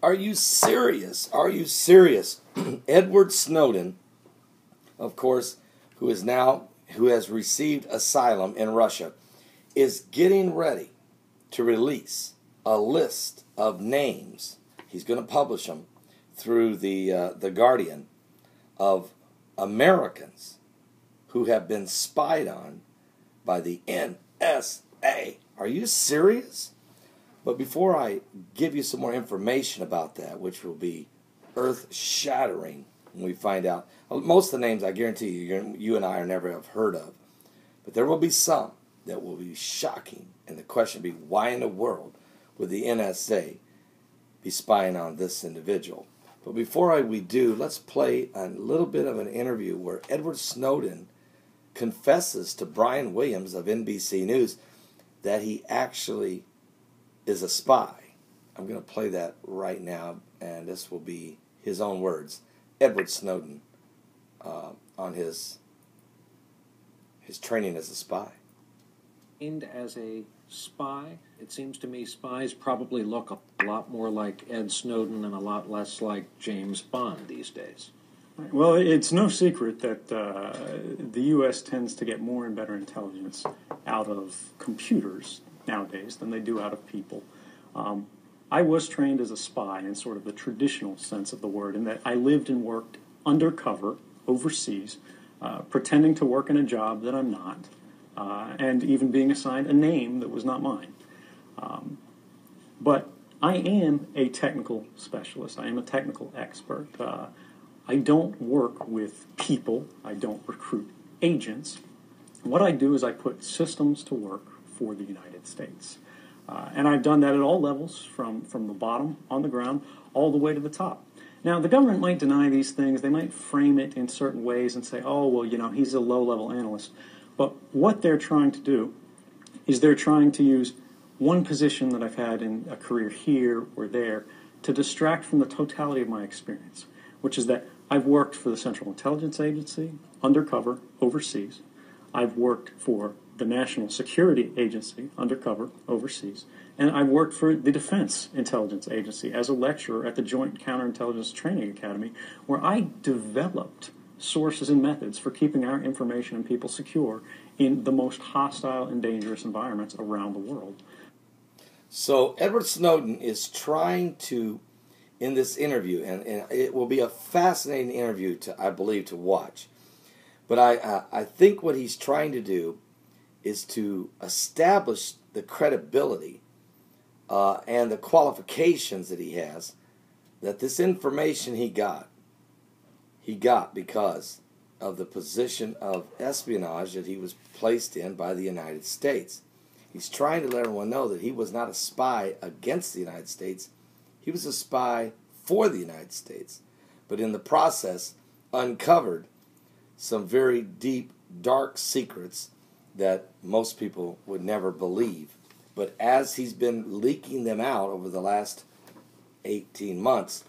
Are you serious? Are you serious? Edward Snowden, of course, who has received asylum in Russia, is getting ready to release a list of names. He's going to publish them through the Guardian of Americans who have been spied on by the NSA. Are you serious? But before I give you some more information about that, which will be earth-shattering when we find out, most of the names I guarantee you and I are never have heard of, but there will be some that will be shocking, and the question will be, why in the world would the NSA be spying on this individual? But before we do, let's play a little bit of an interview where Edward Snowden confesses to Brian Williams of NBC News that he actually is a spy. I'm going to play that right now, and this will be his own words. Edward Snowden on his training as a spy. As a spy, it seems to me spies probably look a lot more like Ed Snowden and a lot less like James Bond these days. Well, it's no secret that the U.S. tends to get more and better intelligence out of computers nowadays than they do out of people. I was trained as a spy in sort of the traditional sense of the word, in that I lived and worked undercover overseas, pretending to work in a job that I'm not, and even being assigned a name that was not mine. But I am a technical specialist. I am a technical expert. I don't work with people. I don't recruit agents. What I do is I put systems to work for the United States. And I've done that at all levels, from the bottom on the ground all the way to the top. Now, the government might deny these things. They might frame it in certain ways and say, oh, well, he's a low-level analyst. But what they're trying to do is they're trying to use one position that I've had in a career here or there to distract from the totality of my experience, which is that I've worked for the Central Intelligence Agency, undercover, overseas. I've worked for the National Security Agency, undercover, overseas. And I've worked for the Defense Intelligence Agency as a lecturer at the Joint Counterintelligence Training Academy, where I developed sources and methods for keeping our information and people secure in the most hostile and dangerous environments around the world. So Edward Snowden is trying to, in this interview, and it will be a fascinating interview, I believe, to watch. But I think what he's trying to do is to establish the credibility and the qualifications that he has, that this information he got because of the position of espionage that he was placed in by the United States. He's trying to let everyone know that he was not a spy against the United States. He was a spy for the United States, but in the process uncovered some very deep, dark secrets that most people would never believe. But as he's been leaking them out over the last 18 months,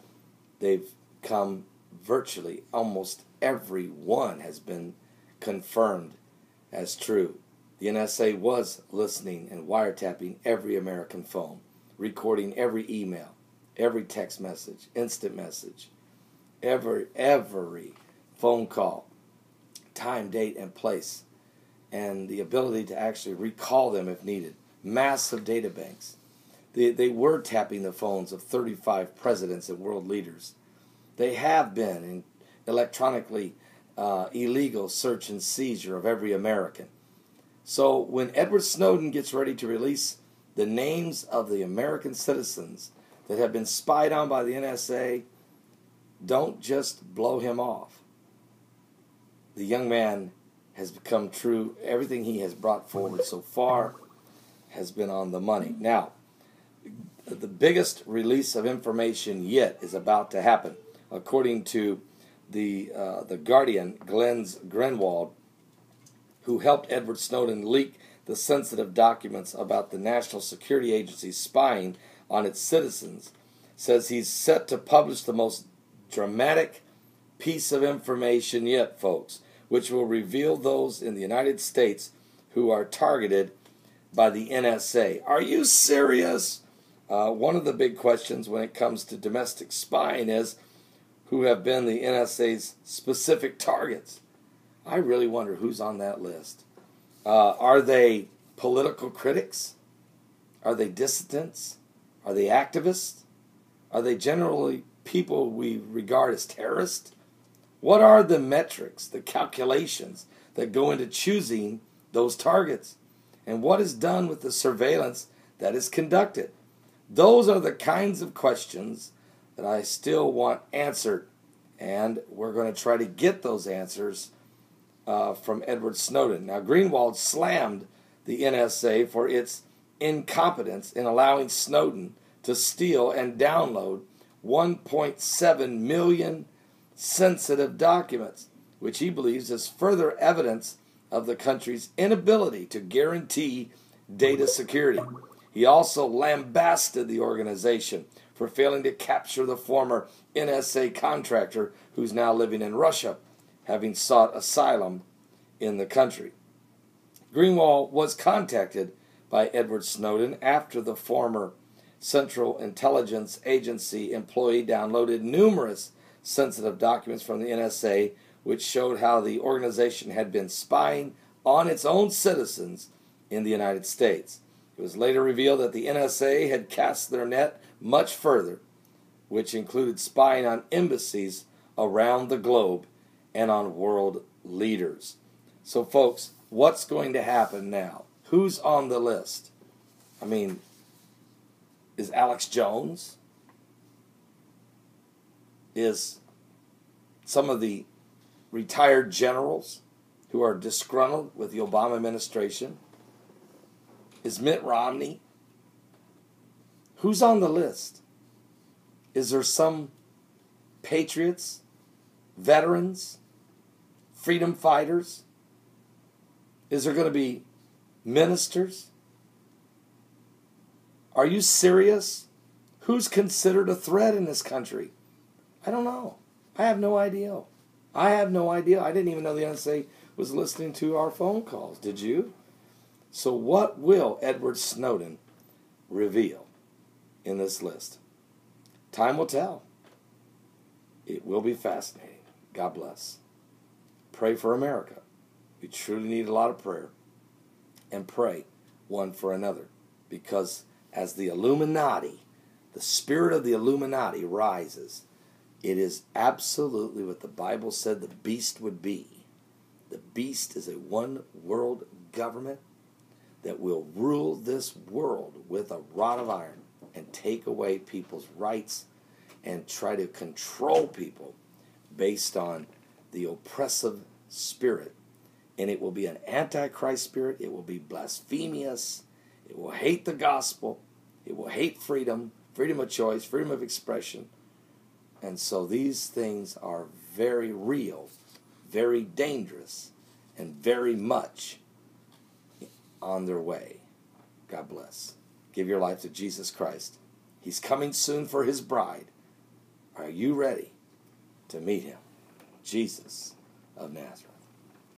they've come virtually, almost every one has been confirmed as true. The NSA was listening and wiretapping every American phone, recording every email, every text message, instant message, every phone call, time, date, and place, and the ability to actually recall them if needed. Massive data banks. They were tapping the phones of 35 presidents and world leaders. They have been in electronically illegal search and seizure of every American. So when Edward Snowden gets ready to release the names of the American citizens that have been spied on by the NSA, don't just blow him off. The young man has become true. Everything he has brought forward so far has been on the money. Now, the biggest release of information yet is about to happen. According to the Guardian, Glenn Greenwald, who helped Edward Snowden leak the sensitive documents about the National Security Agency spying on its citizens, says he's set to publish the most dramatic piece of information yet, folks, which will reveal those in the United States who are targeted by the NSA. Are you serious? One of the big questions when it comes to domestic spying is who have been the NSA's specific targets. I really wonder who's on that list. Are they political critics? Are they dissidents? Are they activists? Are they generally people we regard as terrorists? What are the metrics, the calculations that go into choosing those targets? And what is done with the surveillance that is conducted? Those are the kinds of questions that I still want answered. And we're going to try to get those answers from Edward Snowden. Now, Greenwald slammed the NSA for its incompetence in allowing Snowden to steal and download 1.7 million sensitive documents, which he believes is further evidence of the country's inability to guarantee data security. He also lambasted the organization for failing to capture the former NSA contractor who's now living in Russia, having sought asylum in the country. Greenwald was contacted by Edward Snowden after the former Central Intelligence Agency employee downloaded numerous sensitive documents from the NSA, which showed how the organization had been spying on its own citizens in the United States. It was later revealed that the NSA had cast their net much further, which included spying on embassies around the globe and on world leaders. So, folks, what's going to happen now? Who's on the list? I mean, is Alex Jones? Is some of the retired generals who are disgruntled with the Obama administration? Is Mitt Romney? Who's on the list? Is there some patriots, veterans, freedom fighters? Is there going to be ministers? Are you serious? Who's considered a threat in this country? I don't know. I have no idea. I didn't even know the NSA was listening to our phone calls. Did you? So what will Edward Snowden reveal in this list? Time will tell. It will be fascinating. God bless. Pray for America. We truly need a lot of prayer. And pray one for another. Because as the Illuminati, the spirit of the Illuminati rises, it is absolutely what the Bible said the beast would be. The beast is a one world government that will rule this world with a rod of iron and take away people's rights and try to control people based on the oppressive spirit. And it will be an antichrist spirit. It will be blasphemous. It will hate the gospel. It will hate freedom, freedom of choice, freedom of expression. And so these things are very real, very dangerous, and very much on their way. God bless. Give your life to Jesus Christ. He's coming soon for his bride. Are you ready to meet him? Jesus of Nazareth.